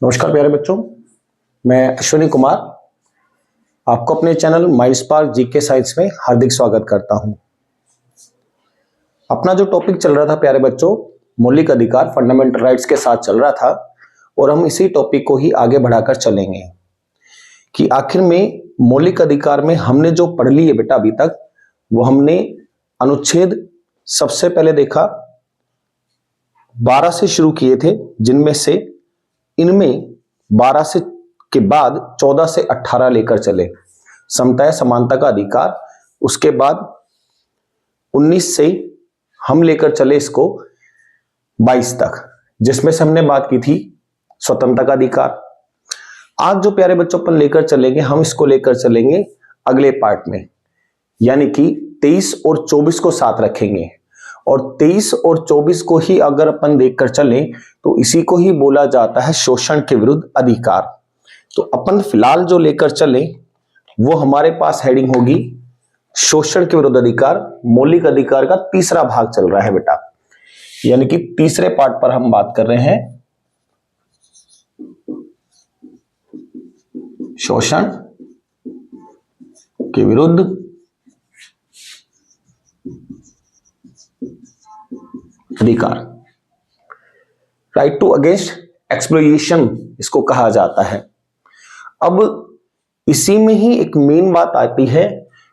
नमस्कार प्यारे बच्चों, मैं अश्विनी कुमार आपको अपने channel mind spark GK science में हार्दिक स्वागत करता हूं। अपना जो टॉपिक चल रहा था प्यारे बच्चों, मौलिक अधिकार फंडामेंटल राइट्स के साथ चल रहा था और हम इसी टॉपिक को ही आगे बढ़ाकर चलेंगे कि आखिर में मौलिक अधिकार में हमने जो पढ़ ली है बेटा अभी तक, वो हमने अनुच्छेद सबसे पहले देखा 12 से शुरू किए थे, जिनमें से इनमें 12 से के बाद 14 से 18 लेकर चले समता समानता का अधिकार। उसके बाद 19 से हम लेकर चले इसको 22 तक, जिसमें से हमने बात की थी स्वतंत्रता का अधिकार। आज जो प्यारे बच्चों अपन लेकर चलेंगे, हम इसको लेकर चलेंगे अगले पार्ट में, यानी कि 23 और 24 को साथ रखेंगे और 23 और 24 को ही अगर अपन देखकर चलें तो इसी को ही बोला जाता है शोषण के विरुद्ध अधिकार। तो अपन फिलहाल जो लेकर चले वो हमारे पास हेडिंग होगी शोषण के विरुद्ध अधिकार। मौलिक अधिकार का तीसरा भाग चल रहा है बेटा, यानी कि तीसरे पार्ट पर हम बात कर रहे हैं शोषण के विरुद्ध अधिकार। राइट टू अगेंस्ट एक्सप्लॉइटेशन इसको कहा जाता है। अब इसी में ही एक मेन बात आती है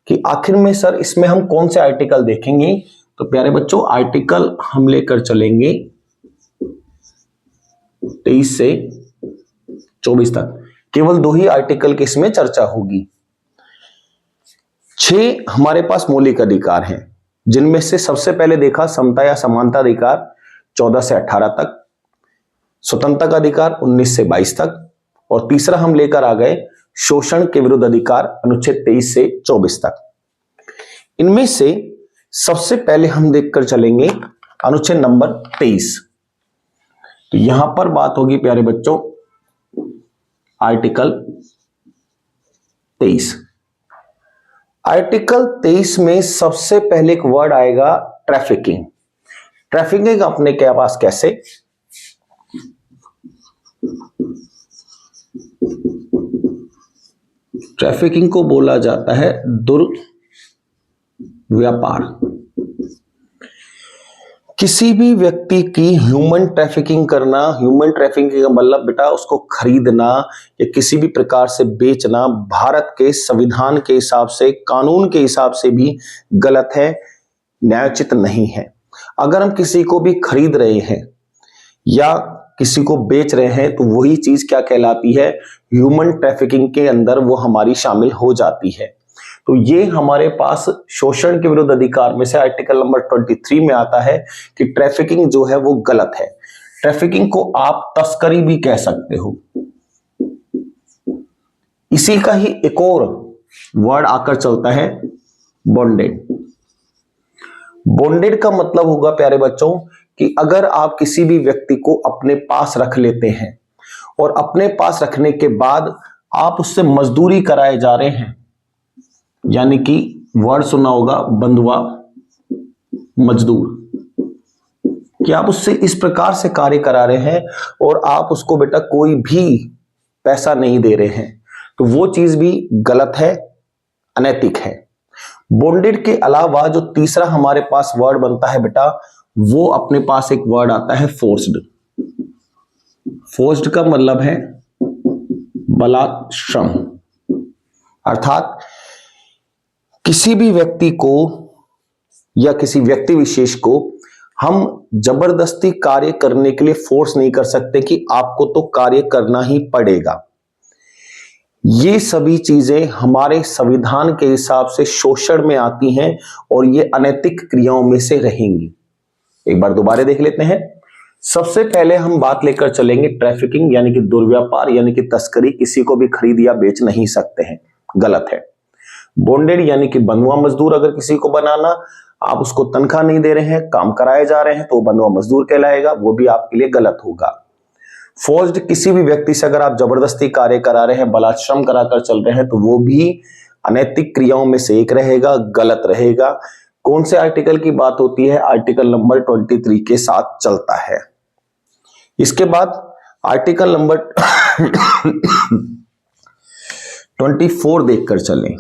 कि आखिर में सर इसमें हम कौन से आर्टिकल देखेंगे। तो प्यारे बच्चों, आर्टिकल हम लेकर चलेंगे 23 से 24 तक। केवल 2 ही आर्टिकल की इसमें चर्चा होगी। 6 हमारे पास मौलिक अधिकार हैं, जिनमें से सबसे पहले देखा समता या समानता अधिकार 14 से 18 तक, स्वतंत्रता का अधिकार 19 से 22 तक, और तीसरा हम लेकर आ गए शोषण के विरुद्ध अधिकार अनुच्छेद 23 से 24 तक। इनमें से सबसे पहले हम देखकर चलेंगे अनुच्छेद नंबर 23। तो यहां पर बात होगी प्यारे बच्चों आर्टिकल 23। आर्टिकल 23 में सबसे पहले एक वर्ड आएगा ट्रैफिकिंग। ट्रैफिकिंग अपने के पास कैसे, ट्रैफिकिंग को बोला जाता है दुर्व्यापार। किसी भी व्यक्ति की ह्यूमन ट्रैफिकिंग करना, ह्यूमन ट्रैफिकिंग का मतलब बेटा उसको खरीदना या किसी भी प्रकार से बेचना भारत के संविधान के हिसाब से, कानून के हिसाब से भी गलत है, न्यायोचित नहीं है। अगर हम किसी को भी खरीद रहे हैं या किसी को बेच रहे हैं तो वही चीज क्या कहलाती है, ह्यूमन ट्रैफिकिंग के अंदर वो हमारी शामिल हो जाती है। तो ये हमारे पास शोषण के विरुद्ध अधिकार में से आर्टिकल नंबर 23 में आता है कि ट्रैफिकिंग जो है वो गलत है। ट्रैफिकिंग को आप तस्करी भी कह सकते हो। इसी का ही एक और वर्ड आकर चलता है बॉन्डेड। बॉन्डेड का मतलब होगा प्यारे बच्चों कि अगर आप किसी भी व्यक्ति को अपने पास रख लेते हैं और अपने पास रखने के बाद आप उससे मजदूरी कराए जा रहे हैं, यानी कि वर्ड सुना होगा बंधुआ मजदूर, कि आप उससे इस प्रकार से कार्य करा रहे हैं और आप उसको बेटा कोई भी पैसा नहीं दे रहे हैं, तो वो चीज भी गलत है, अनैतिक है। बॉन्डेड के अलावा जो तीसरा हमारे पास वर्ड बनता है बेटा, वो अपने पास एक वर्ड आता है फोर्स्ड। फोर्स्ड का मतलब है बलात्श्रम, अर्थात किसी भी व्यक्ति को या किसी व्यक्ति विशेष को हम जबरदस्ती कार्य करने के लिए फोर्स नहीं कर सकते कि आपको तो कार्य करना ही पड़ेगा। ये सभी चीजें हमारे संविधान के हिसाब से शोषण में आती हैं और ये अनैतिक क्रियाओं में से रहेंगी। एक बार दोबारा देख लेते हैं। सबसे पहले हम बात लेकर चलेंगे ट्रैफिकिंग, यानी कि दुर्व्यापार, यानी कि तस्करी। किसी को भी खरीद या बेच नहीं सकते हैं, गलत है। बॉन्डेड यानी कि बंधुआ मजदूर, अगर किसी को बनाना, आप उसको तनख्वाह नहीं दे रहे हैं, काम कराए जा रहे हैं, तो बंधुआ मजदूर कहलाएगा, वो भी आपके लिए गलत होगा। फोर्स्ड, किसी भी व्यक्ति से अगर आप जबरदस्ती कार्य करा रहे हैं, बलात्श्रम कराकर चल रहे हैं, तो वो भी अनैतिक क्रियाओं में से एक रहेगा, गलत रहेगा। कौन से आर्टिकल की बात होती है, आर्टिकल नंबर 23 के साथ चलता है। इसके बाद आर्टिकल नंबर 24 देखकर चलें।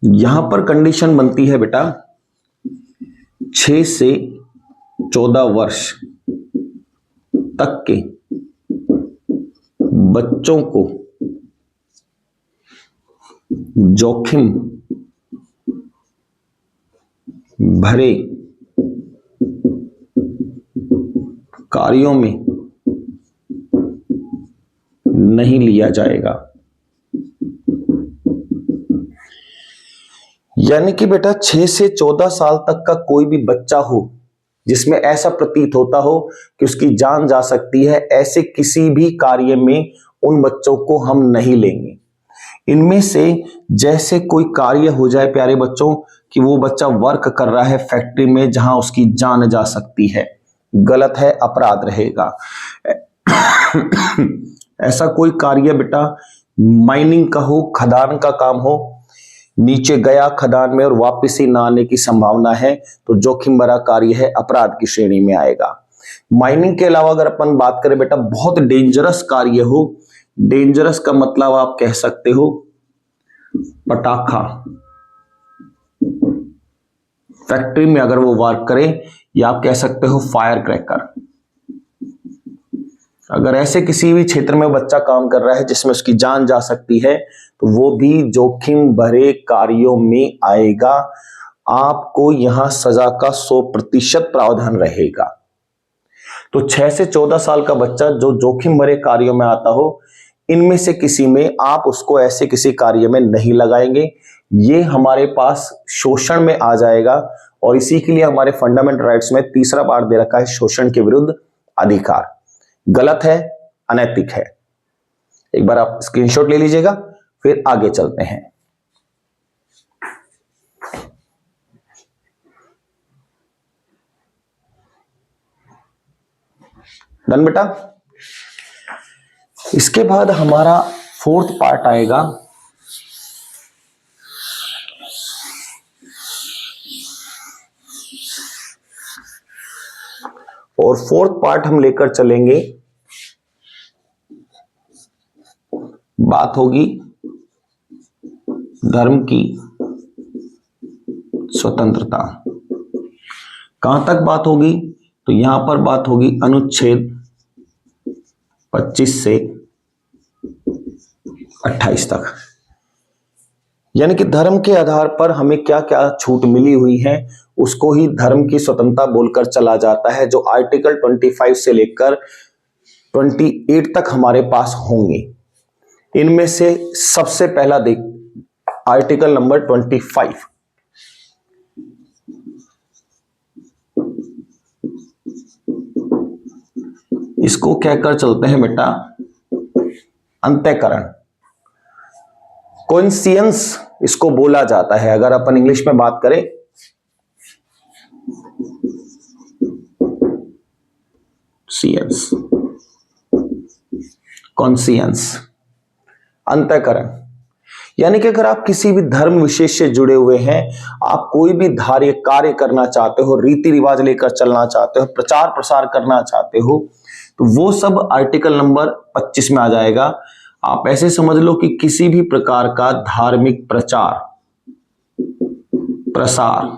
यहां पर कंडीशन बनती है बेटा 6 से 14 वर्ष तक के बच्चों को जोखिम भरे कार्यों में नहीं लिया जाएगा। यानी कि बेटा 6 से 14 साल तक का कोई भी बच्चा हो जिसमें ऐसा प्रतीत होता हो कि उसकी जान जा सकती है, ऐसे किसी भी कार्य में उन बच्चों को हम नहीं लेंगे। इनमें से जैसे कोई कार्य हो जाए प्यारे बच्चों कि वो बच्चा वर्क कर रहा है फैक्ट्री में जहां उसकी जान जा सकती है, गलत है, अपराध रहेगा। ऐसा कोई कार्य बेटा माइनिंग का हो, खदान का काम हो, नीचे गया खदान में और वापस ही ना आने की संभावना है तो जोखिम भरा कार्य है, अपराध की श्रेणी में आएगा। माइनिंग के अलावा अगर अपन बात करें बेटा बहुत डेंजरस कार्य हो, डेंजरस का मतलब आप कह सकते हो पटाखा, फैक्ट्री में अगर वो वर्क करे, या आप कह सकते हो फायर क्रैकर। अगर ऐसे किसी भी क्षेत्र में बच्चा काम कर रहा है जिसमें उसकी जान जा सकती है तो वो भी जोखिम भरे कार्यों में आएगा। आपको यहां सजा का 100% प्रावधान रहेगा। तो 6 से 14 साल का बच्चा जो जोखिम भरे कार्यों में आता हो, इनमें से किसी में आप उसको ऐसे किसी कार्य में नहीं लगाएंगे। ये हमारे पास शोषण में आ जाएगा और इसी के लिए हमारे फंडामेंटल राइट्स में तीसरा पार्ट दे रखा है शोषण के विरुद्ध अधिकार। गलत है, अनैतिक है। एक बार आप स्क्रीनशॉट ले लीजिएगा, फिर आगे चलते हैं। डन बेटा। इसके बाद हमारा 4th पार्ट आएगा और 4th पार्ट हम लेकर चलेंगे, बात होगी धर्म की स्वतंत्रता। कहां तक बात होगी तो यहां पर बात होगी अनुच्छेद 25 से 28 तक। यानी कि धर्म के आधार पर हमें क्या क्या छूट मिली हुई है उसको ही धर्म की स्वतंत्रता बोलकर चला जाता है, जो आर्टिकल 25 से लेकर 28 तक हमारे पास होंगे। इनमें से सबसे पहला देख आर्टिकल नंबर 25। इसको कहकर चलते हैं बेटा अंतःकरण, कॉन्सियंस इसको बोला जाता है। अगर अपन इंग्लिश में बात करें सियंस, कॉन्सियंस, अंतःकरण। यानी कि अगर आप किसी भी धर्म विशेष से जुड़े हुए हैं, आप कोई भी धार्य कार्य करना चाहते हो, रीति रिवाज लेकर चलना चाहते हो, प्रचार प्रसार करना चाहते हो, तो वो सब आर्टिकल नंबर 25 में आ जाएगा। आप ऐसे समझ लो कि किसी भी प्रकार का धार्मिक प्रचार प्रसार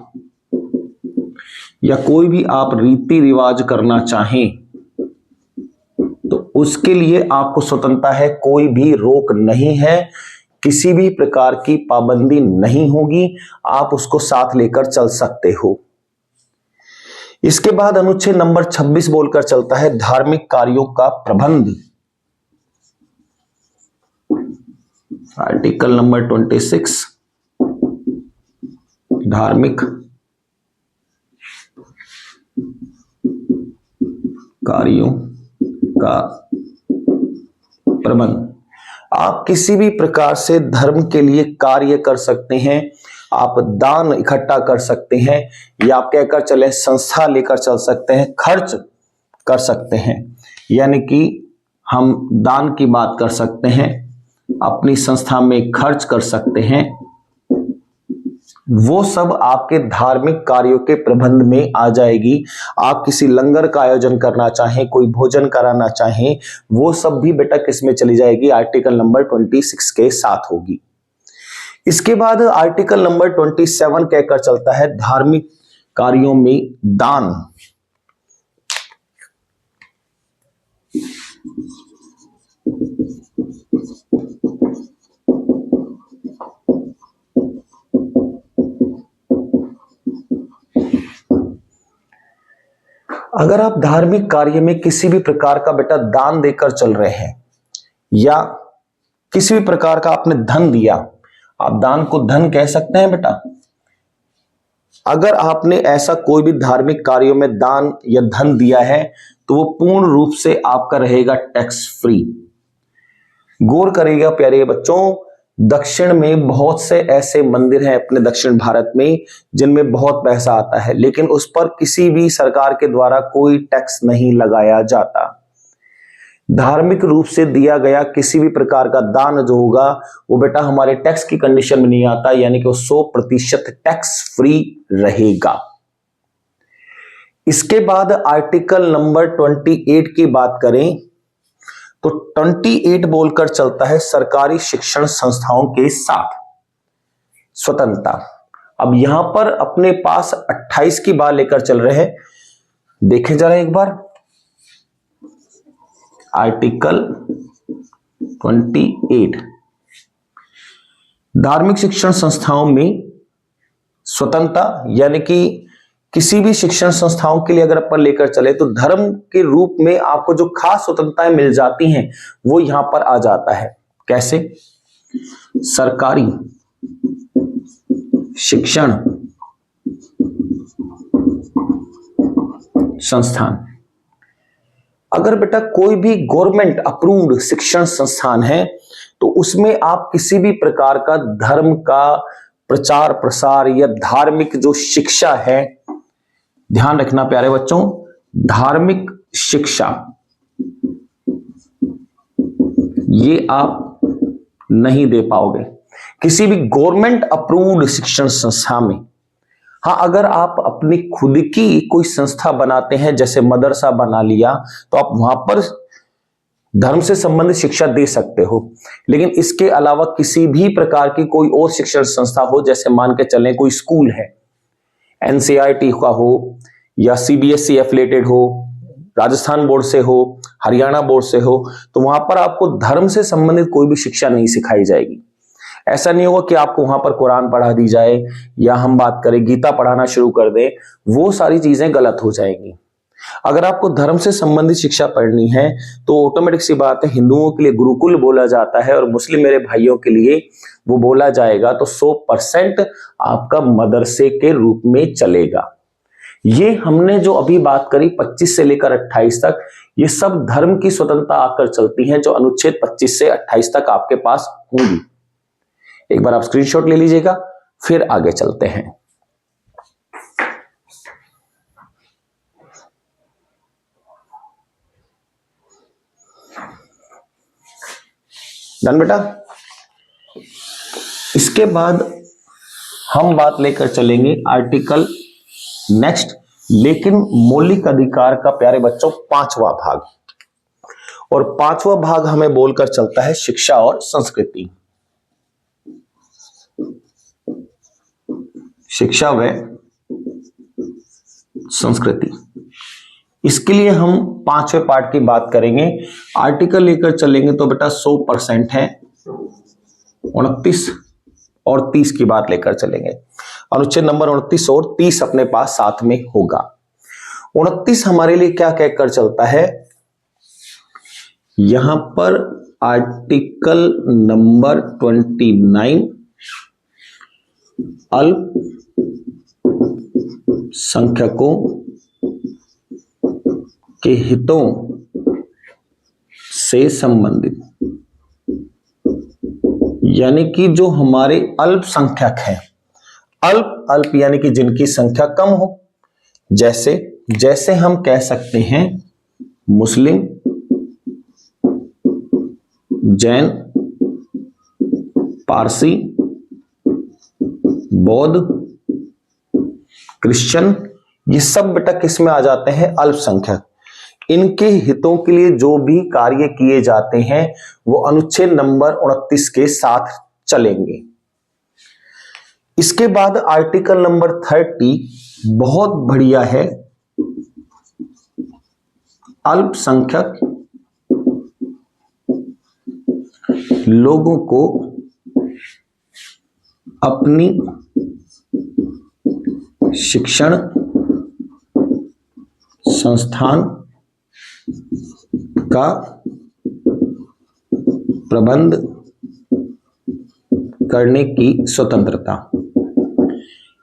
या कोई भी आप रीति रिवाज करना चाहें तो उसके लिए आपको स्वतंत्रता है, कोई भी रोक नहीं है, किसी भी प्रकार की पाबंदी नहीं होगी, आप उसको साथ लेकर चल सकते हो। इसके बाद अनुच्छेद नंबर 26 बोलकर चलता है धार्मिक कार्यों का प्रबंध। आर्टिकल नंबर 26 धार्मिक कार्यों का प्रबंध। आप किसी भी प्रकार से धर्म के लिए कार्य कर सकते हैं, आप दान इकट्ठा कर सकते हैं, या आप कहकर चले संस्था लेकर चल सकते हैं, खर्च कर सकते हैं। यानी कि हम दान की बात कर सकते हैं, अपनी संस्था में खर्च कर सकते हैं, वो सब आपके धार्मिक कार्यों के प्रबंध में आ जाएगी। आप किसी लंगर का आयोजन करना चाहें, कोई भोजन कराना चाहें, वो सब भी बेटा किस में चली जाएगी, आर्टिकल नंबर 26 के साथ होगी। इसके बाद आर्टिकल नंबर 27 कहकर चलता है धार्मिक कार्यों में दान। अगर आप धार्मिक कार्य में किसी भी प्रकार का बेटा दान देकर चल रहे हैं या किसी भी प्रकार का आपने धन दिया, आप दान को धन कह सकते हैं बेटा। अगर आपने ऐसा कोई भी धार्मिक कार्यों में दान या धन दिया है तो वो पूर्ण रूप से आपका रहेगा टैक्स फ्री। गौर करिएगा प्यारे बच्चों, दक्षिण में बहुत से ऐसे मंदिर हैं अपने दक्षिण भारत में जिनमें बहुत पैसा आता है, लेकिन उस पर किसी भी सरकार के द्वारा कोई टैक्स नहीं लगाया जाता। धार्मिक रूप से दिया गया किसी भी प्रकार का दान जो होगा वो बेटा हमारे टैक्स की कंडीशन में नहीं आता, यानी कि वो 100% टैक्स फ्री रहेगा। इसके बाद आर्टिकल नंबर 28 की बात करें तो 28 बोलकर चलता है सरकारी शिक्षण संस्थाओं के साथ स्वतंत्रता। अब यहां पर अपने पास 28 की बात लेकर चल रहे हैं, देखें जरा एक बार आर्टिकल 28। धार्मिक शिक्षण संस्थाओं में स्वतंत्रता, यानी कि किसी भी शिक्षण संस्थाओं के लिए अगर अपन लेकर चले तो धर्म के रूप में आपको जो खास स्वतंत्रताएं मिल जाती हैं वो यहां पर आ जाता है। कैसे? सरकारी शिक्षण संस्थान, अगर बेटा कोई भी गवर्नमेंट अप्रूव्ड शिक्षण संस्थान है तो उसमें आप किसी भी प्रकार का धर्म का प्रचार प्रसार या धार्मिक जो शिक्षा है, ध्यान रखना प्यारे बच्चों, धार्मिक शिक्षा ये आप नहीं दे पाओगे किसी भी गवर्नमेंट अप्रूव्ड शिक्षण संस्था में। हाँ, अगर आप अपनी खुद की कोई संस्था बनाते हैं, जैसे मदरसा बना लिया, तो आप वहां पर धर्म से संबंधित शिक्षा दे सकते हो, लेकिन इसके अलावा किसी भी प्रकार की कोई और शिक्षण संस्था हो, जैसे मान के चलें कोई स्कूल है, एनसीईआरटी का हो या सीबीएसई एफिलिएटेड हो, राजस्थान बोर्ड से हो, हरियाणा बोर्ड से हो, तो वहां पर आपको धर्म से संबंधित कोई भी शिक्षा नहीं सिखाई जाएगी। ऐसा नहीं होगा कि आपको वहां पर कुरान पढ़ा दी जाए या हम बात करें गीता पढ़ाना शुरू कर दें, वो सारी चीजें गलत हो जाएंगी। अगर आपको धर्म से संबंधित शिक्षा पढ़नी है तो ऑटोमेटिक सी बात है, हिंदुओं के लिए गुरुकुल बोला जाता है और मुस्लिम मेरे भाइयों के लिए वो बोला जाएगा तो 100% आपका मदरसे के रूप में चलेगा। ये हमने जो अभी बात करी 25 से लेकर 28 तक, ये सब धर्म की स्वतंत्रता आकर चलती हैं जो अनुच्छेद 25 से 28 तक आपके पास होंगी। एक बार आप स्क्रीनशॉट ले लीजिएगा, फिर आगे चलते हैं। डन बेटा। इसके बाद हम बात लेकर चलेंगे आर्टिकल नेक्स्ट, लेकिन मौलिक अधिकार का प्यारे बच्चों 5वां भाग, और 5वां भाग हमें बोलकर चलता है शिक्षा और संस्कृति। शिक्षा व संस्कृति, इसके लिए हम 5वें पार्ट की बात करेंगे। आर्टिकल लेकर चलेंगे तो बेटा 100% है, 29 और 30 की बात लेकर चलेंगे। अनुच्छेद नंबर 29 और 30 अपने पास साथ में होगा। 29 हमारे लिए क्या कहकर चलता है, यहां पर आर्टिकल नंबर 29 अल्पसंख्यकों के हितों से संबंधित, यानी कि जो हमारे अल्पसंख्यक हैं, अल्प यानी कि जिनकी संख्या कम हो, जैसे हम कह सकते हैं मुस्लिम, जैन, पारसी, बौद्ध, क्रिश्चियन, ये सब बेटा किस में आ जाते हैं? अल्पसंख्यक। इनके हितों के लिए जो भी कार्य किए जाते हैं वो अनुच्छेद नंबर 29 के साथ चलेंगे। इसके बाद आर्टिकल नंबर 30 बहुत बढ़िया है। अल्पसंख्यक लोगों को अपनी शिक्षण संस्थान का प्रबंध करने की स्वतंत्रता।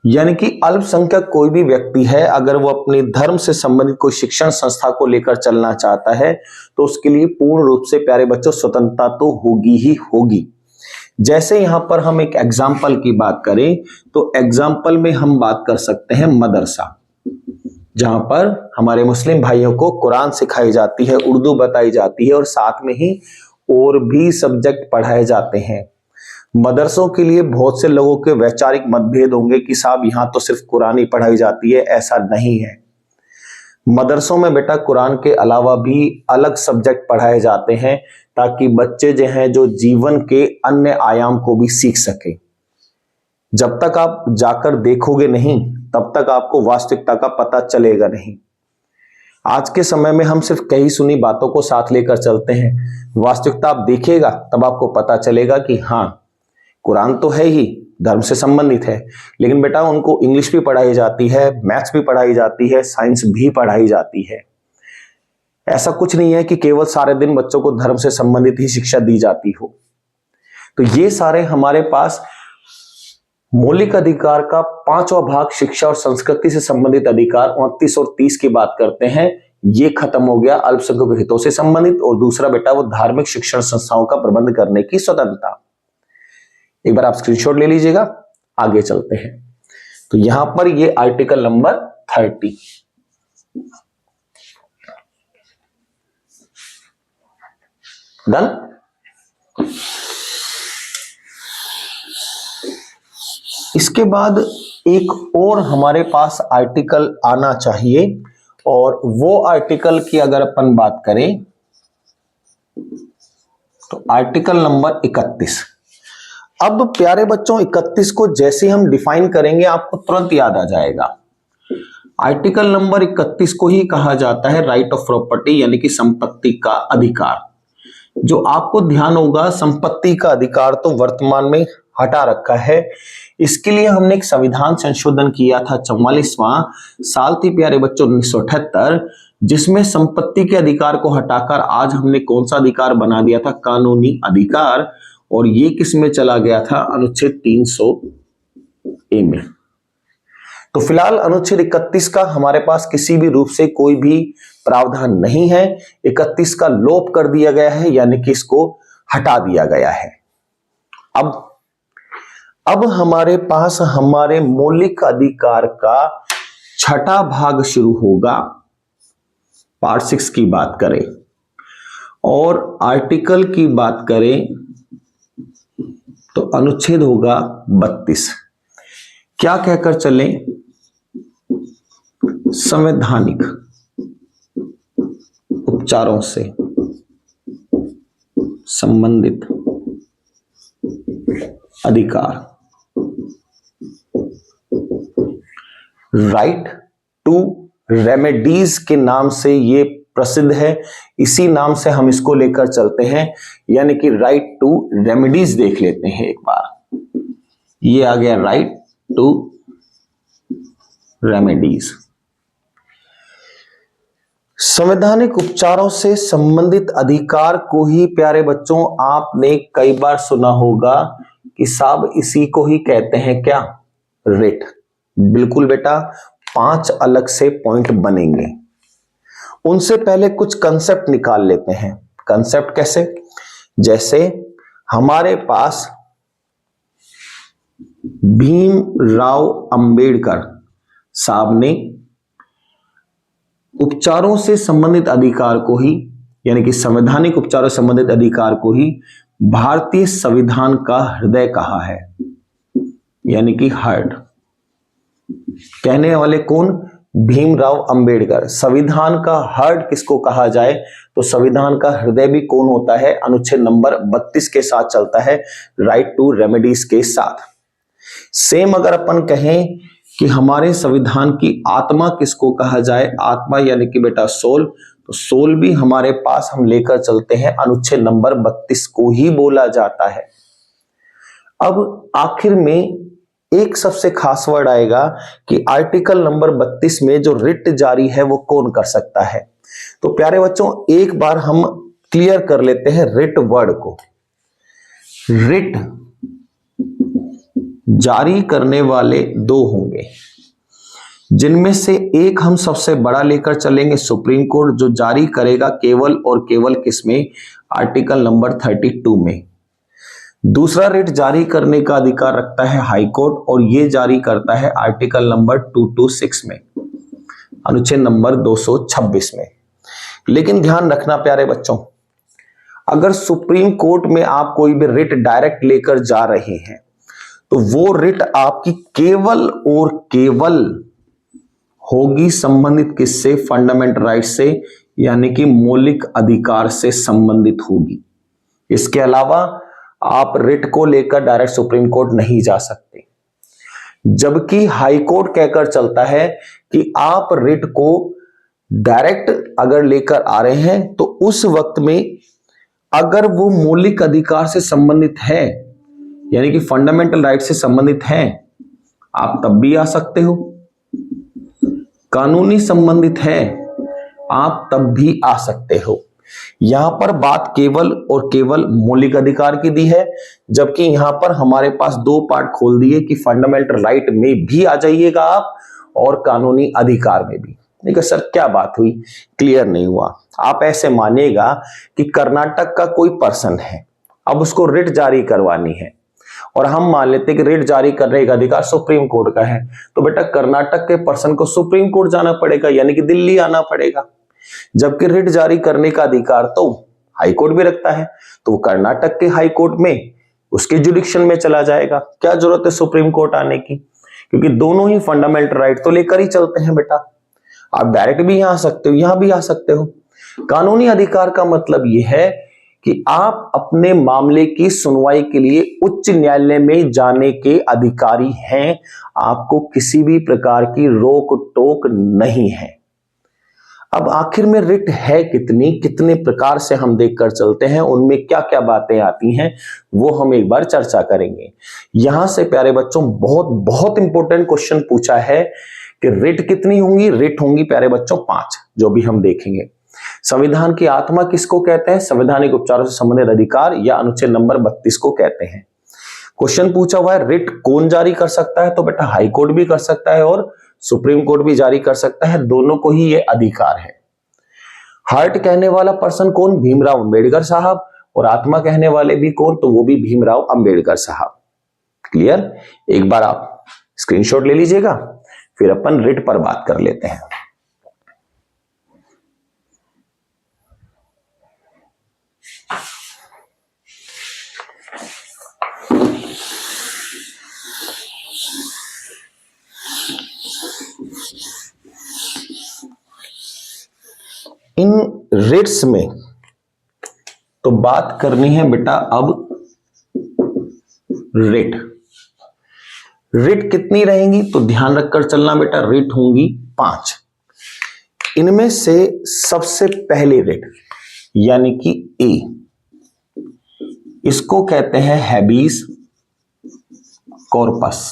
यानी कि अल्पसंख्यक कोई भी व्यक्ति है, अगर वो अपने धर्म से संबंधित कोई शिक्षण संस्था को लेकर चलना चाहता है तो उसके लिए पूर्ण रूप से प्यारे बच्चों स्वतंत्रता तो होगी ही होगी। जैसे यहां पर हम एक एग्जाम्पल की बात करें तो एग्जाम्पल में हम बात कर सकते हैं मदरसा, जहां पर हमारे मुस्लिम भाइयों को कुरान सिखाई जाती है, उर्दू बताई जाती है और साथ में ही और भी सब्जेक्ट पढ़ाए जाते हैं। मदरसों के लिए बहुत से लोगों के वैचारिक मतभेद होंगे कि साहब यहां तो सिर्फ कुरान ही पढ़ाई जाती है। ऐसा नहीं है। मदरसों में बेटा कुरान के अलावा भी अलग सब्जेक्ट पढ़ाए जाते हैं ताकि बच्चे जो हैं जो जीवन के अन्य आयाम को भी सीख सके। जब तक आप जाकर देखोगे नहीं तब तक आपको वास्तविकता का पता चलेगा नहीं। आज के समय में हम सिर्फ कही सुनी बातों को साथ लेकर चलते हैं। वास्तविकता आप देखिएगा तब आपको पता चलेगा कि हाँ, कुरान तो है ही, धर्म से संबंधित है, लेकिन बेटा उनको इंग्लिश भी पढ़ाई जाती है, मैथ्स भी पढ़ाई जाती है, साइंस भी पढ़ाई जाती है। ऐसा कुछ नहीं है कि केवल सारे दिन बच्चों को धर्म से संबंधित ही शिक्षा दी जाती हो। तो ये सारे हमारे पास मौलिक अधिकार का 5वां भाग शिक्षा और संस्कृति से संबंधित अधिकार 29 और 30 की बात करते हैं। ये खत्म हो गया अल्पसंख्यकों के हितों से संबंधित। और दूसरा बेटा वो धार्मिक शिक्षण संस्थाओं का प्रबंध करने की स्वतंत्रता। एक बार आप स्क्रीनशॉट ले लीजिएगा, आगे चलते हैं। तो यहां पर ये आर्टिकल नंबर 30। डन। इसके बाद एक और हमारे पास आर्टिकल आना चाहिए और वो आर्टिकल की अगर अपन बात करें तो आर्टिकल नंबर 31। अब प्यारे बच्चों 31 को जैसे हम डिफाइन करेंगे आपको तुरंत याद आ जाएगा। आर्टिकल नंबर 31 को ही कहा जाता है राइट ऑफ प्रॉपर्टी, यानी कि संपत्ति का अधिकार। जो आपको ध्यान होगा, संपत्ति का अधिकार तो वर्तमान में हटा रखा है। इसके लिए हमने एक संविधान संशोधन किया था, 44वां साल थी प्यारे बच्चों 1978, जिसमें संपत्ति के अधिकार को हटाकर आज हमने कौन सा अधिकार बना दिया था? कानूनी अधिकार। और ये किस में चला गया था? अनुच्छेद 300A में। तो फिलहाल अनुच्छेद 31 का हमारे पास किसी भी रूप से कोई भी प्रावधान नहीं है। 31 का लोप कर दिया गया है, यानी कि इसको हटा दिया गया है। अब हमारे पास हमारे मौलिक अधिकार का 6ठा भाग शुरू होगा। पार्ट 6 की बात करें और आर्टिकल की बात करें तो अनुच्छेद होगा 32। क्या कहकर चलें? संवैधानिक उपचारों से संबंधित अधिकार, राइट टू रेमेडीज के नाम से ये प्रसिद्ध है। इसी नाम से हम इसको लेकर चलते हैं, यानी कि राइट टू रेमेडीज देख लेते हैं एक बार। ये आ गया राइट टू रेमेडीज। संवैधानिक उपचारों से संबंधित अधिकार को ही प्यारे बच्चों आपने कई बार सुना होगा कि साहब इसी को ही कहते हैं क्या? रिट। बिल्कुल बेटा, 5 अलग से पॉइंट बनेंगे। उनसे पहले कुछ कंसेप्ट निकाल लेते हैं। कंसेप्ट कैसे? जैसे हमारे पास भीमराव अंबेडकर साहब ने उपचारों से संबंधित अधिकार को ही, यानी कि संवैधानिक उपचारों से संबंधित अधिकार को ही भारतीय संविधान का हृदय कहा है, यानी कि हार्ट। कहने वाले कौन? भीमराव अंबेडकर। संविधान का हार्ट किसको कहा जाए? तो संविधान का हृदय भी कौन होता है? अनुच्छेद नंबर 32 के साथ चलता है, राइट टू रेमेडीज के साथ। सेम अगर अपन कहें कि हमारे संविधान की आत्मा किसको कहा जाए? आत्मा यानी कि बेटा सोल, तो सोल भी हमारे पास हम लेकर चलते हैं, अनुच्छेद नंबर 32 को ही बोला जाता है। अब आखिर में एक सबसे खास वर्ड आएगा कि आर्टिकल नंबर 32 में जो रिट जारी है वो कौन कर सकता है? तो प्यारे बच्चों, एक बार हम क्लियर कर लेते हैं रिट वर्ड को। रिट जारी करने वाले दो होंगे, जिनमें से एक हम सबसे बड़ा लेकर चलेंगे, सुप्रीम कोर्ट, जो जारी करेगा केवल और केवल किसमें? आर्टिकल नंबर 32 में। दूसरा रिट जारी करने का अधिकार रखता है हाई कोर्ट, और ये जारी करता है आर्टिकल नंबर 226 में, अनुच्छेद नंबर 226 में। लेकिन ध्यान रखना प्यारे बच्चों, अगर सुप्रीम कोर्ट में आप कोई भी रिट डायरेक्ट लेकर जा रहे हैं तो वो रिट आपकी केवल और केवल होगी संबंधित किससे? फंडामेंटल राइट से, यानी कि मौलिक अधिकार से संबंधित होगी। इसके अलावा आप रिट को लेकर डायरेक्ट सुप्रीम कोर्ट नहीं जा सकते। जबकि हाई कोर्ट कहकर चलता है कि आप रिट को डायरेक्ट अगर लेकर आ रहे हैं तो उस वक्त में अगर वो मौलिक अधिकार से संबंधित है, यानी कि फंडामेंटल राइट से संबंधित है, आप तब भी आ सकते हो। कानूनी संबंधित है, आप तब भी आ सकते हो। यहां पर बात केवल और केवल मौलिक अधिकार की दी है, जबकि यहां पर हमारे पास दो पार्ट खोल दिए कि फंडामेंटल राइट में भी आ जाइएगा आप और कानूनी अधिकार में भी। देखिए सर क्या बात हुई, क्लियर नहीं हुआ। आप ऐसे मानिएगा कि कर्नाटक का कोई पर्सन है, अब उसको रिट जारी करवानी है, और हम मान लेते हैं कि रिट जारी करने का अधिकार सुप्रीम कोर्ट का है, तो बेटा कर्नाटक के पर्सन को सुप्रीम कोर्ट जाना पड़ेगा, यानी कि दिल्ली आना पड़ेगा। जबकि रिट जारी करने का अधिकार तो हाई कोर्ट भी रखता है, तो वो कर्नाटक के हाई कोर्ट में उसके जुडिक्शन में चला जाएगा। क्या जरूरत है सुप्रीम कोर्ट आने की? क्योंकि दोनों ही फंडामेंटल राइट तो लेकर ही चलते हैं बेटा। आप डायरेक्ट भी यहां आ सकते हो, यहां भी आ सकते हो। कानूनी अधिकार का मतलब यह है कि आप अपने मामले की सुनवाई के लिए उच्च न्यायालय में जाने के अधिकारी हैं, आपको किसी भी प्रकार की रोक टोक नहीं है। अब आखिर में रिट है कितनी, कितने प्रकार से हम देखकर चलते हैं, उनमें क्या क्या बातें आती हैं, वो हम एक बार चर्चा करेंगे। यहां से प्यारे बच्चों बहुत बहुत इंपॉर्टेंट क्वेश्चन पूछा है कि रिट कितनी होंगी? रिट होंगी प्यारे बच्चों 5, जो भी हम देखेंगे। संविधान की आत्मा किसको कहते हैं? संवैधानिक उपचारों से संबंधित अधिकार या अनुच्छेद नंबर 32 को कहते हैं। क्वेश्चन पूछा हुआ है रिट कौन जारी कर सकता है? तो बेटा हाई कोर्ट भी कर सकता है और सुप्रीम कोर्ट भी जारी कर सकता है, दोनों को ही ये अधिकार है। हार्ट कहने वाला पर्सन कौन? भीमराव अंबेडकर साहब, और आत्मा कहने वाले भी कौन? तो वो भी भीमराव अंबेडकर साहब। क्लियर? एक बार आप स्क्रीनशॉट ले लीजिएगा, फिर अपन रिट पर बात कर लेते हैं। इन रिट्स में तो बात करनी है बेटा अब रिट कितनी रहेंगी? तो ध्यान रखकर चलना बेटा, रिट होंगी 5। इनमें से सबसे पहले रिट यानी कि ए, इसको कहते हैं हैबीस कॉर्पस।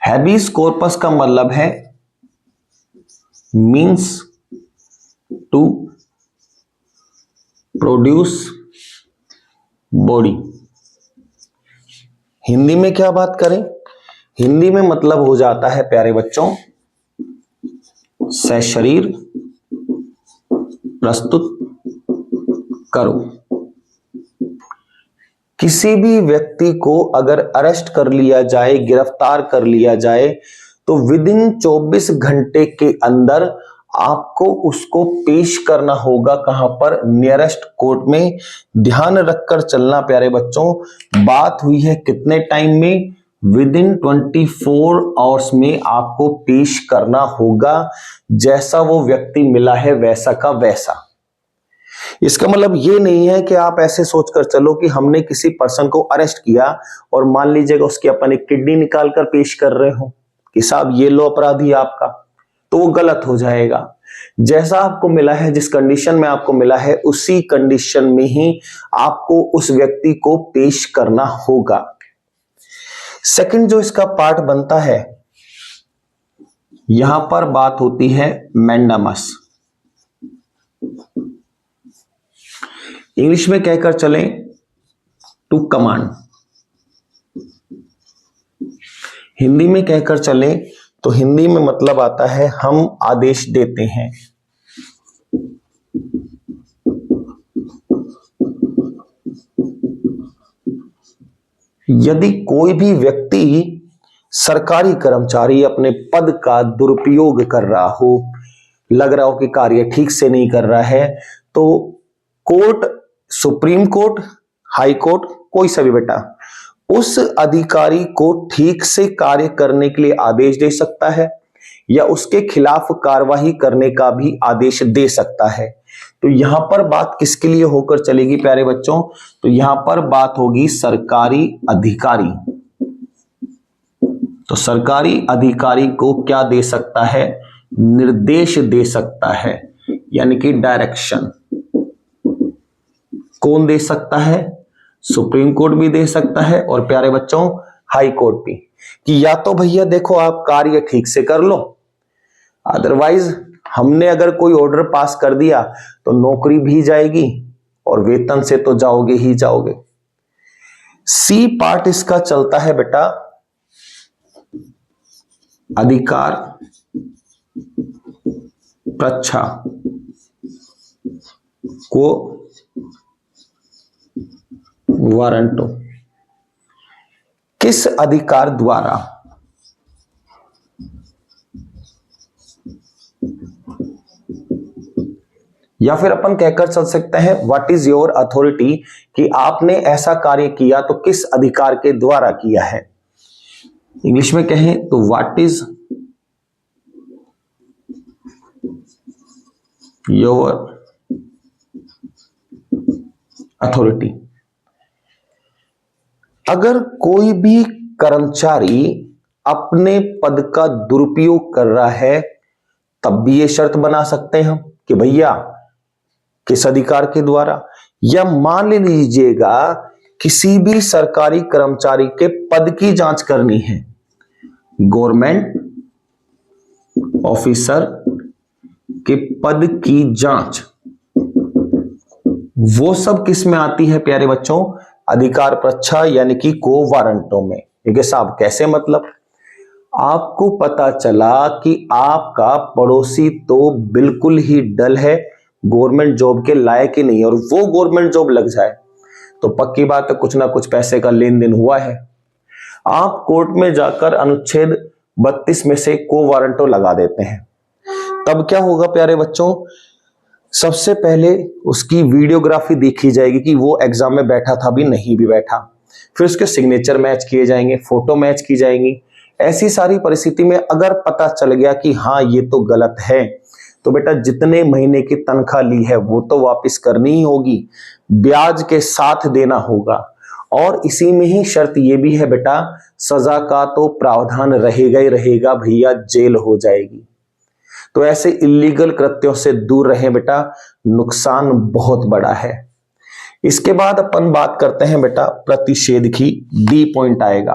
हैबीस कॉर्पस का मतलब है means to produce body. Hindi में क्या बात करें? हिंदी में मतलब हो जाता है प्यारे बच्चों सशरीर प्रस्तुत करो। किसी भी व्यक्ति को अगर अरेस्ट कर लिया जाए, गिरफ्तार कर लिया जाए, तो विद इन 24 घंटे के अंदर आपको उसको पेश करना होगा। कहां पर? नियरेस्ट कोर्ट में। ध्यान रखकर चलना प्यारे बच्चों, बात हुई है कितने टाइम में? विद इन 24 आवर्स में आपको पेश करना होगा, जैसा वो व्यक्ति मिला है वैसा का वैसा। इसका मतलब ये नहीं है कि आप ऐसे सोचकर चलो कि हमने किसी पर्सन को अरेस्ट किया और मान लीजिएगा उसकी अपन एक किडनी निकाल कर पेश कर रहे हो कि साहब ये लो अपराधी आपका, तो वो गलत हो जाएगा। जैसा आपको मिला है, जिस कंडीशन में आपको मिला है, उसी कंडीशन में ही आपको उस व्यक्ति को पेश करना होगा। सेकंड जो इसका पार्ट बनता है, यहां पर बात होती है मैंडामस। इंग्लिश में कहकर चलें टू कमांड, हिंदी में कहकर चलें तो हिंदी में मतलब आता है हम आदेश देते हैं। यदि कोई भी व्यक्ति सरकारी कर्मचारी अपने पद का दुरुपयोग कर रहा हो, लग रहा हो कि कार्य ठीक से नहीं कर रहा है, तो court, supreme court, high court, कोई सा भी बेटा उस अधिकारी को ठीक से कार्य करने के लिए आदेश दे सकता है या उसके खिलाफ कार्यवाही करने का भी आदेश दे सकता है। तो यहां पर बात किसके लिए होकर चलेगी प्यारे बच्चों? तो यहां पर बात होगी सरकारी अधिकारी। तो सरकारी अधिकारी को क्या दे सकता है? निर्देश दे सकता है, यानी कि डायरेक्शन। कौन दे सकता है? सुप्रीम कोर्ट भी दे सकता है और प्यारे बच्चों हाई कोर्ट भी, कि या तो भैया देखो आप कार्य ठीक से कर लो, अदरवाइज हमने अगर कोई ऑर्डर पास कर दिया तो नौकरी भी जाएगी और वेतन से तो जाओगे ही जाओगे। सी पार्ट इसका चलता है बेटा अधिकार प्रच्छा को वारंटो। किस अधिकार द्वारा? या फिर अपन कहकर चल सकते हैं व्हाट इज योर अथॉरिटी, कि आपने ऐसा कार्य किया तो किस अधिकार के द्वारा किया है। इंग्लिश में कहें तो व्हाट इज योर अथॉरिटी। अगर कोई भी कर्मचारी अपने पद का दुरुपयोग कर रहा है, तब भी ये शर्त बना सकते हैं कि भैया किस अधिकार के द्वारा। या मान लीजिएगा किसी भी सरकारी कर्मचारी के पद की जांच करनी है, गवर्नमेंट ऑफिसर के पद की जांच, वो सब किस में आती है प्यारे बच्चों? अधिकार प्रच्छा यानी कि को वारंटों में। ठीक है साहब, कैसे मतलब? आपको पता चला कि आपका पड़ोसी तो बिल्कुल ही डल है, गवर्नमेंट जॉब के लायक ही नहीं है, और वो गवर्नमेंट जॉब लग जाए तो पक्की बात है कुछ ना कुछ पैसे का लेन देन हुआ है। आप कोर्ट में जाकर अनुच्छेद 32 में से को वारंटो लगा देते हैं। तब क्या होगा प्यारे बच्चों? सबसे पहले उसकी वीडियोग्राफी देखी जाएगी कि वो एग्जाम में बैठा था भी नहीं भी बैठा, फिर उसके सिग्नेचर मैच किए जाएंगे, फोटो मैच की जाएंगी। ऐसी सारी परिस्थिति में अगर पता चल गया कि हाँ ये तो गलत है, तो बेटा जितने महीने की तनख्वाह ली है वो तो वापस करनी ही होगी, ब्याज के साथ देना होगा। और इसी में ही शर्त ये भी है बेटा, सजा का तो प्रावधान रहेगा ही रहेगा भैया, जेल हो जाएगी। तो ऐसे इलीगल कृत्यों से दूर रहें बेटा, नुकसान बहुत बड़ा है। इसके बाद अपन बात करते हैं बेटा प्रतिषेध की। डी पॉइंट आएगा,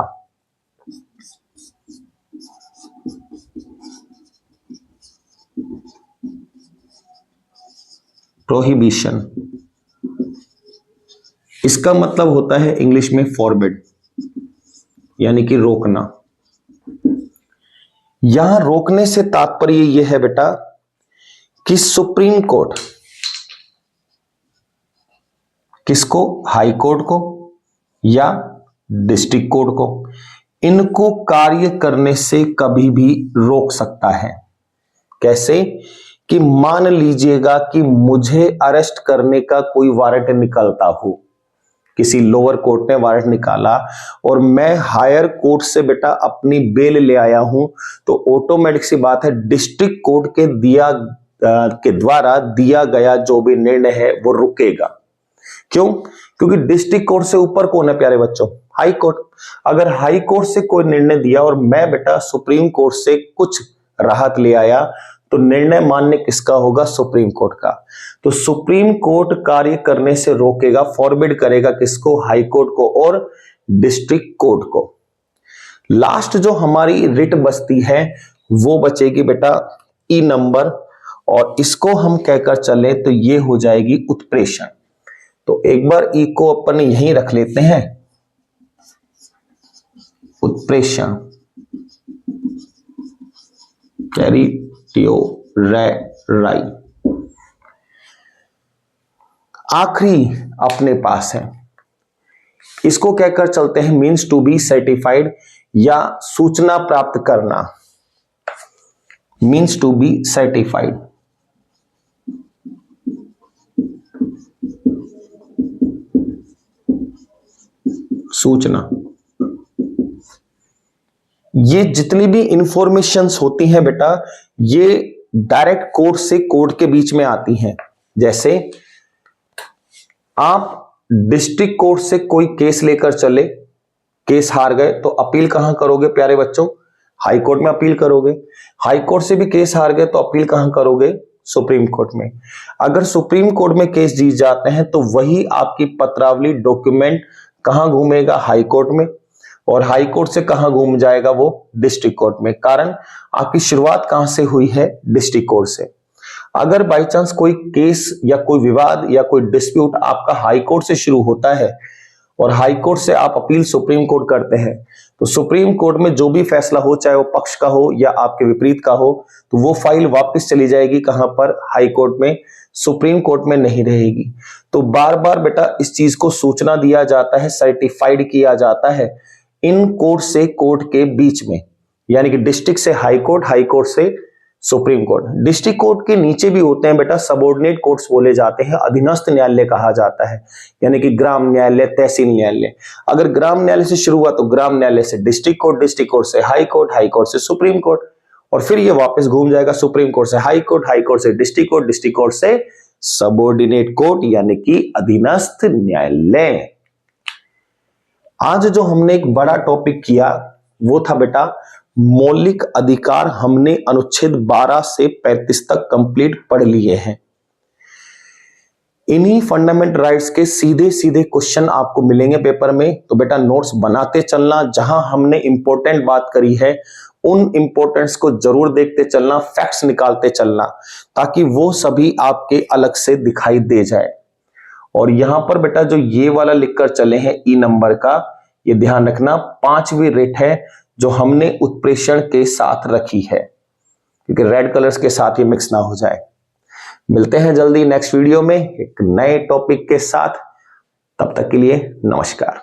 प्रोहिबिशन। इसका मतलब होता है इंग्लिश में फॉरबिड, यानी कि रोकना। यहां रोकने से तात्पर्य यह है बेटा कि सुप्रीम कोर्ट किसको? हाई कोर्ट को या डिस्ट्रिक्ट कोर्ट को, इनको कार्य करने से कभी भी रोक सकता है। कैसे? कि मान लीजिएगा कि मुझे अरेस्ट करने का कोई वारंट निकलता हो किसी लोअर कोर्ट ने वारंट निकाला और मैं हायर कोर्ट से बेटा अपनी बेल ले आया हूं, तो ऑटोमेटिक सी बात है डिस्ट्रिक्ट कोर्ट के द्वारा दिया गया जो भी निर्णय है वो रुकेगा। क्यों? क्योंकि डिस्ट्रिक्ट कोर्ट से ऊपर कौन है प्यारे बच्चों? High court. अगर हाई कोर्ट से कोई निर्णय दिया और मैं बेटा सुप्रीम कोर्ट से कुछ राहत ले आया, तो निर्णय मान्य किसका होगा? सुप्रीम कोर्ट का। तो सुप्रीम कोर्ट कार्य करने से रोकेगा, फॉरबिड करेगा किसको? हाई कोर्ट को और डिस्ट्रिक्ट कोर्ट को। लास्ट जो हमारी रिट बचती है वो बचेगी बेटा ई नंबर, और इसको हम कहकर चले तो ये हो जाएगी उत्प्रेषण। तो एक बार ई को अपन यहीं रख लेते हैं, उत्प्रेषण, राई। आखिरी अपने पास है, इसको कहकर चलते हैं मीन्स टू बी सर्टिफाइड या सूचना प्राप्त करना, मीन्स टू बी सर्टिफाइड। सूचना, ये जितनी भी इंफॉर्मेशंस होती हैं बेटा ये डायरेक्ट कोर्ट से कोर्ट के बीच में आती हैं। जैसे आप डिस्ट्रिक्ट कोर्ट से कोई केस लेकर चले, केस हार गए, तो अपील कहां करोगे प्यारे बच्चों? हाई कोर्ट में अपील करोगे। हाई कोर्ट से भी केस हार गए तो अपील कहां करोगे? सुप्रीम कोर्ट में। अगर सुप्रीम कोर्ट में केस जीत जाते हैं तो वही आपकी पत्रावली डॉक्यूमेंट कहां घूमेगा? हाई कोर्ट में। और हाई कोर्ट से कहां घूम जाएगा वो? डिस्ट्रिक्ट कोर्ट में। कारण आपकी शुरुआत कहां से हुई है? डिस्ट्रिक्ट कोर्ट से। अगर बाई चांस कोई केस या कोई विवाद या कोई डिस्प्यूट आपका हाई कोर्ट से शुरू होता है और हाई कोर्ट से आप अपील सुप्रीम कोर्ट करते हैं, तो सुप्रीम कोर्ट में जो भी फैसला हो, चाहे वो पक्ष का हो या आपके विपरीत का हो, तो वो फाइल वापस चली जाएगी कहां पर? हाई कोर्ट में। सुप्रीम कोर्ट में नहीं रहेगी। तो बार बार बेटा इस चीज को सूचना दिया जाता है, सर्टिफाइड किया जाता है इन कोर्ट से कोर्ट के बीच में, यानी कि डिस्ट्रिक्ट से हाई कोर्ट, हाई कोर्ट से सुप्रीम कोर्ट। डिस्ट्रिक्ट कोर्ट के नीचे भी होते हैं बेटा सबऑर्डिनेट कोर्ट्स बोले जाते हैं, अधीनस्थ न्यायालय कहा जाता है, यानी कि ग्राम न्यायालय, तहसील न्यायालय। अगर ग्राम न्यायालय से शुरू हुआ तो ग्राम न्यायालय से डिस्ट्रिक्ट कोर्ट, डिस्ट्रिक्ट कोर्ट से हाई कोर्ट, हाई कोर्ट से सुप्रीम कोर्ट, और फिर ये वापस घूम जाएगा सुप्रीम कोर्ट से हाई कोर्ट, हाई कोर्ट से डिस्ट्रिक्ट कोर्ट, डिस्ट्रिक्ट कोर्ट से सबऑर्डिनेट कोर्ट यानी कि अधीनस्थ न्यायालय। आज जो हमने एक बड़ा टॉपिक किया वो था बेटा मौलिक अधिकार। हमने अनुच्छेद 12 से 35 तक कंप्लीट पढ़ लिए हैं। इन्हीं फंडामेंटल राइट्स के सीधे सीधे क्वेश्चन आपको मिलेंगे पेपर में, तो बेटा नोट्स बनाते चलना। जहां हमने इंपॉर्टेंट बात करी है उन इंपॉर्टेंट्स को जरूर देखते चलना, फैक्ट्स निकालते चलना, ताकि वो सभी आपके अलग से दिखाई दे जाए। और यहां पर बेटा जो ये वाला लिखकर चले हैं ई नंबर का, ये ध्यान रखना 5वीं रेट है जो हमने उत्प्रेषण के साथ रखी है, क्योंकि रेड कलर्स के साथ ये मिक्स ना हो जाए। मिलते हैं जल्दी नेक्स्ट वीडियो में एक नए टॉपिक के साथ। तब तक के लिए नमस्कार।